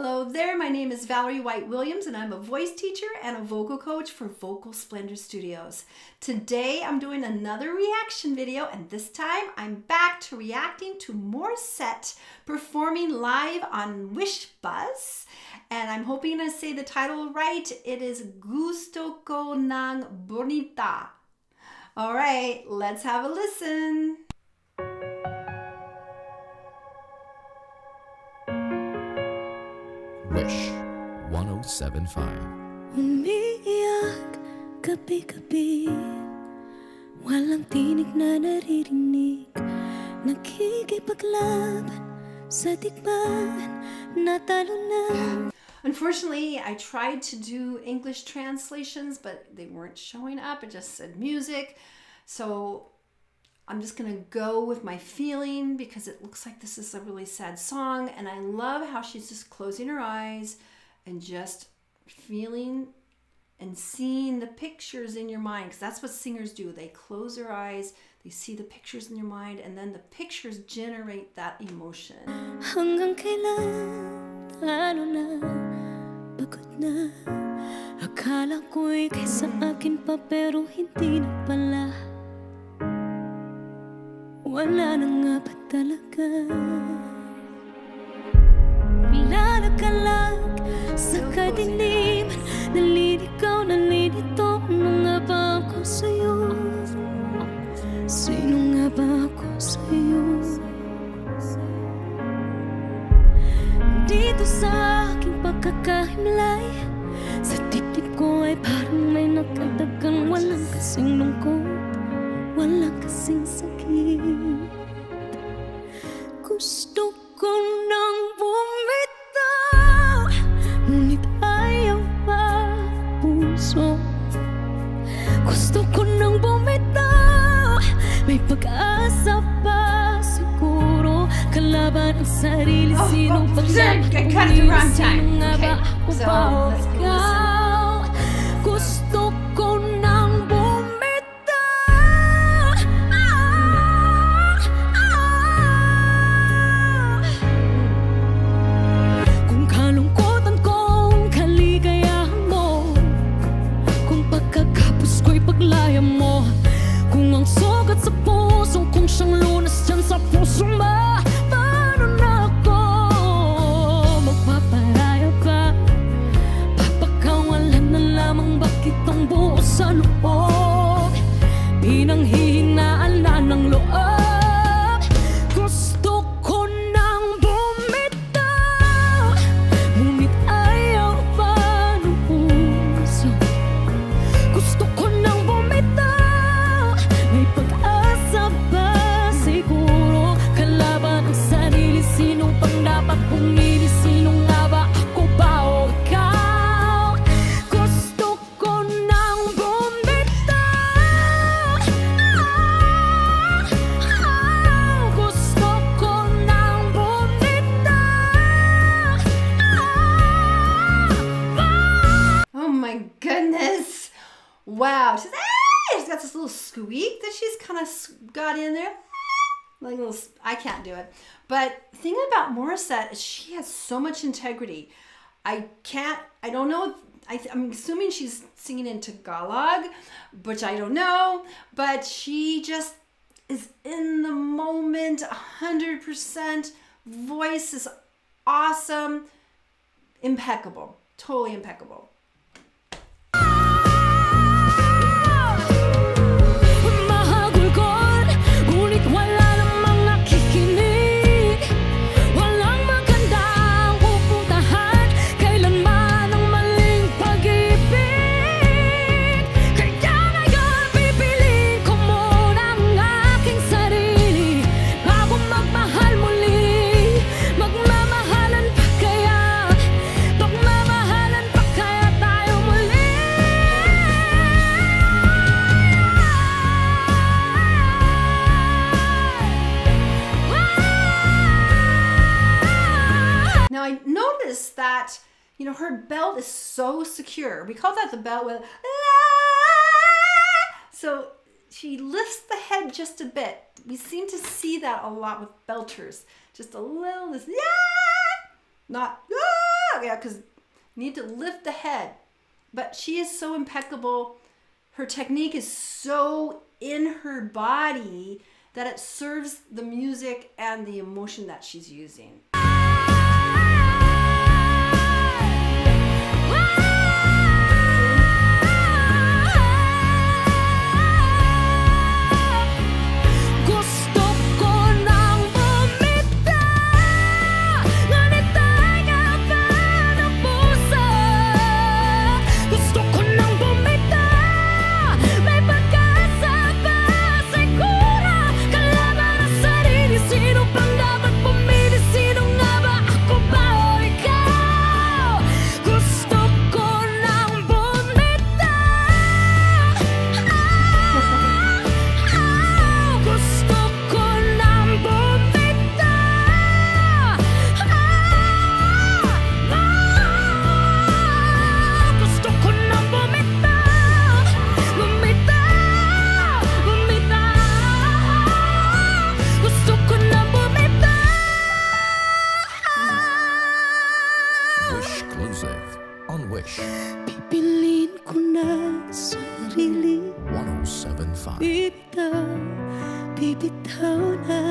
Hello there, my name is Valerie White Williams and I'm a voice teacher and a vocal coach for Vocal Splendor Studios. Today I'm doing another reaction video and this time I'm back to reacting to Morissette performing live on Wish Bus. And I'm hoping I say the title right. It is Ko Nang Bumitaw. All right, let's have a listen. Wish 107.5. Umiiyak gabi-gabi, walang tinig na naririnig, nakikipaglaban sa tikman, natalo na. Unfortunately, I tried to do English translations, but they weren't showing up. It just said music. So I'm just gonna go with my feeling because it looks like this is a really sad song. And I love how she's just closing her eyes and just feeling and seeing the pictures in your mind, because that's what singers do. They close their eyes, they see the pictures in your mind, and then the pictures generate that emotion. Hanggang kailan, talo na, pagod na, akala ko'y kaysa akin pa pero hindi na pala. Wala na nga ba talaga? Lalakalag sa kadiliman, naliligaw, nalilito. Ano nga ba ako sa'yo? Sino nga ba ako sa'yo? Dito sa aking pagkakahimlay, sa dibdib ko ay parang may nakadagang walang kasing lungkot, walang kasing sakit. Gusto ko nang bumitaw, ngunit ayaw pa puso. Gusto ko nang bumitaw, may pag-asa pa siguro. Kalaban ang sarili, sino pang wrong time. Okay, so let's go listen. Gusto ko nang paglaya mo, kung ang sugat sa puso, kung siyang lunas dyan sa puso mo, paano na ako magpaparaya pa? Papakawalan na lamang bakit ang buo sa loob, pinanghihinaan na ng loob. Gusto ko nang bumitaw, ngunit ayaw pa ng puso. Gusto ko pumili, sino nga ba? Ako ba o ikaw? Gusto ko nang bumitaw. Gusto ko nang bumitaw. Oh my goodness. Wow. She's got this little squeak that she's kind of got in there. Like a little, I can't do it. But the thing about Morissette is she has so much integrity. I don't know if, I'm assuming she's singing in Tagalog, which I don't know, but she just is in the moment, 100%. Voice is awesome, impeccable, totally impeccable. Now I noticed that, you know, her belt is so secure. We call that the belt with, so she lifts the head just a bit. We seem to see that a lot with belters. Just a little, this, not, yeah, because you need to lift the head. But she is so impeccable. Her technique is so in her body that it serves the music and the emotion that she's using. Gusto ko nang bumitaw, ngunit tanga pa ng puso. Gusto ko nang bumitaw, may pag-asa pa siguro. Kalaban ang sarili, sino pang dapat pumili? Sino nga ba, ako ba o ikaw? Gusto ko nang bumitaw. Gusto ko nang bumitaw. Gusto ko nang bumitaw. Bumitaw, bumitaw. Gusto ko nang bumitaw. Wish Closive on Wish Pipiliin ko na sarili. 1075. Bitaw, bibitaw na.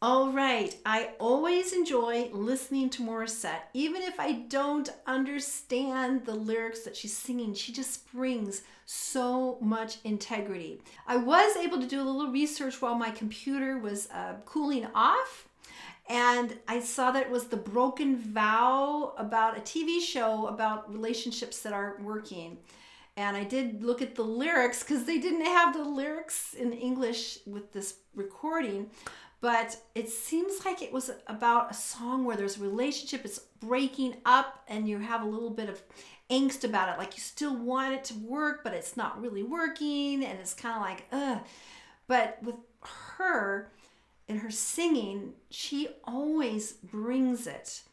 All right, I always enjoy listening to Morissette. Even if I don't understand the lyrics that she's singing, she just brings so much integrity. I was able to do a little research while my computer was cooling off, and I saw that it was the Broken Vow, about a TV show about relationships that aren't working. And I did look at the lyrics because they didn't have the lyrics in English with this recording. But it seems like it was about a song where there's a relationship, it's breaking up, and you have a little bit of angst about it. Like you still want it to work, but it's not really working. And it's kind of like, ugh. But with her and her singing, she always brings it.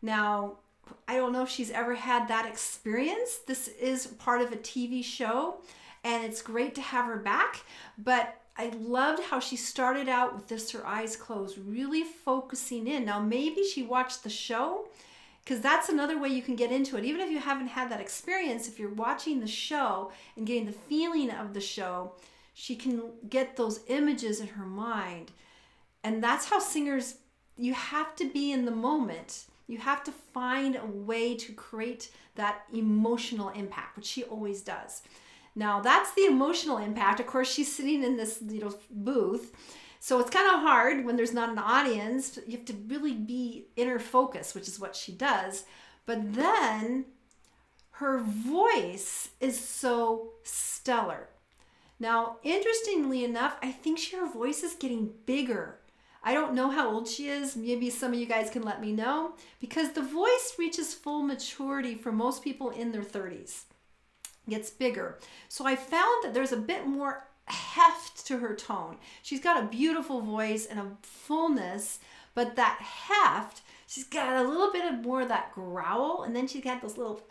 Now, I don't know if she's ever had that experience. This is part of a TV show, and it's great to have her back. But I loved how she started out with this, her eyes closed, really focusing in. Now, maybe she watched the show, because that's another way you can get into it. Even if you haven't had that experience, if you're watching the show and getting the feeling of the show, she can get those images in her mind. And that's how singers, you have to be in the moment. You have to find a way to create that emotional impact, which she always does. Now, that's the emotional impact. Of course, she's sitting in this booth, so it's kind of hard when there's not an audience. You have to really be inner focus, which is what she does. But then her voice is so stellar. Now, interestingly enough, I think her voice is getting bigger. I don't know how old she is. Maybe some of you guys can let me know, because the voice reaches full maturity for most people in their 30s. Gets bigger. So I found that there's a bit more heft to her tone. She's got a beautiful voice and a fullness, but that heft, she's got a little bit of more of that growl, and then she's got these little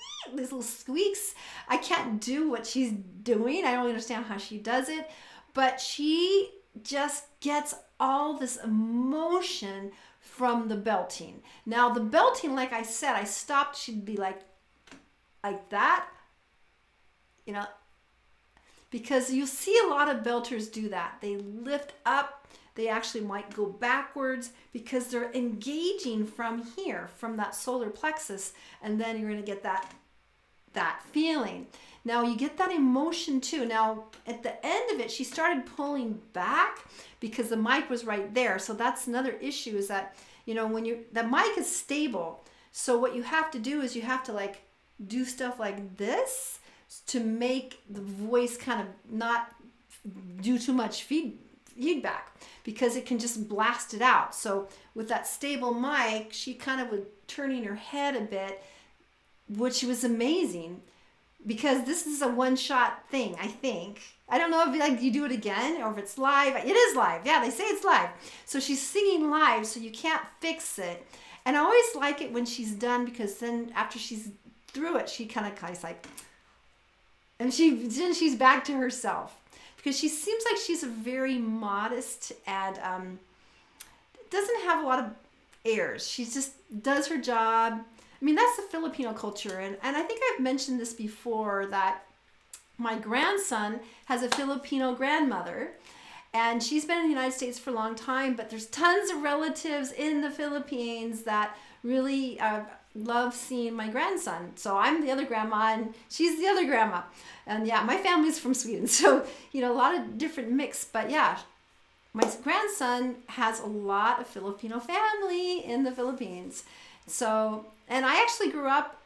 squeaks. I can't do what she's doing. I don't understand how she does it, but she just gets all this emotion from the belting. Now the belting, like I said, I stopped, she'd be like that, you know, because you see a lot of belters do that. They lift up, they actually might go backwards because they're engaging from here, from that solar plexus, and then you're going to get that feeling. Now you get that emotion too. Now at the end of it, she started pulling back because the mic was right there. So that's another issue, is that, you know, when the mic is stable. So what you have to do is you have to like do stuff like this to make the voice kind of not do too much feedback, because it can just blast it out. So with that stable mic, she kind of was turning her head a bit, which was amazing, because this is a one-shot thing, I think. I don't know if like you do it again or if it's live. It is live. Yeah, they say it's live. So she's singing live, so you can't fix it. And I always like it when she's done, because then after she's through it, she kind of like, and then she's back to herself, because she seems like she's a very modest and doesn't have a lot of airs. She just does her job. I mean, that's the Filipino culture. And I think I've mentioned this before, that my grandson has a Filipino grandmother, and she's been in the United States for a long time, but there's tons of relatives in the Philippines that really love seeing my grandson. So I'm the other grandma and she's the other grandma. And yeah, my family's from Sweden. So, a lot of different mix. But yeah, my grandson has a lot of Filipino family in the Philippines. So, and I actually grew up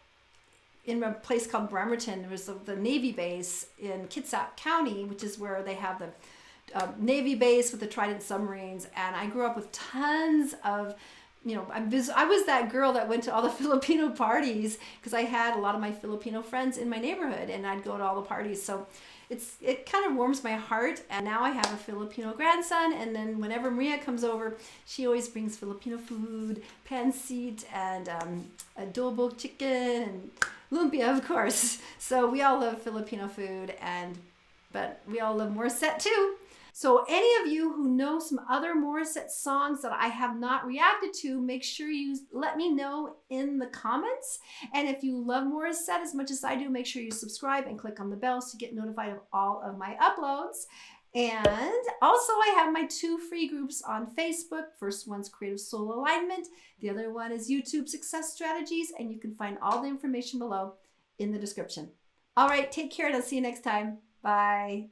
in a place called Bremerton. There was the Navy base in Kitsap County, which is where they have the Navy base with the Trident submarines. And I grew up with tons of, I was that girl that went to all the Filipino parties because I had a lot of my Filipino friends in my neighborhood, and I'd go to all the parties. So it kind of warms my heart. And now I have a Filipino grandson, and then whenever Maria comes over, she always brings Filipino food, pancit, and adobo chicken, and lumpia, of course. So we all love Filipino food, but we all love Morissette too. So any of you who know some other Morissette songs that I have not reacted to, make sure you let me know in the comments. And if you love Morissette as much as I do, make sure you subscribe and click on the bell to get notified of all of my uploads. And also I have my 2 free groups on Facebook. First one's Creative Soul Alignment. The other one is YouTube Success Strategies. And you can find all the information below in the description. All right, take care and I'll see you next time. Bye.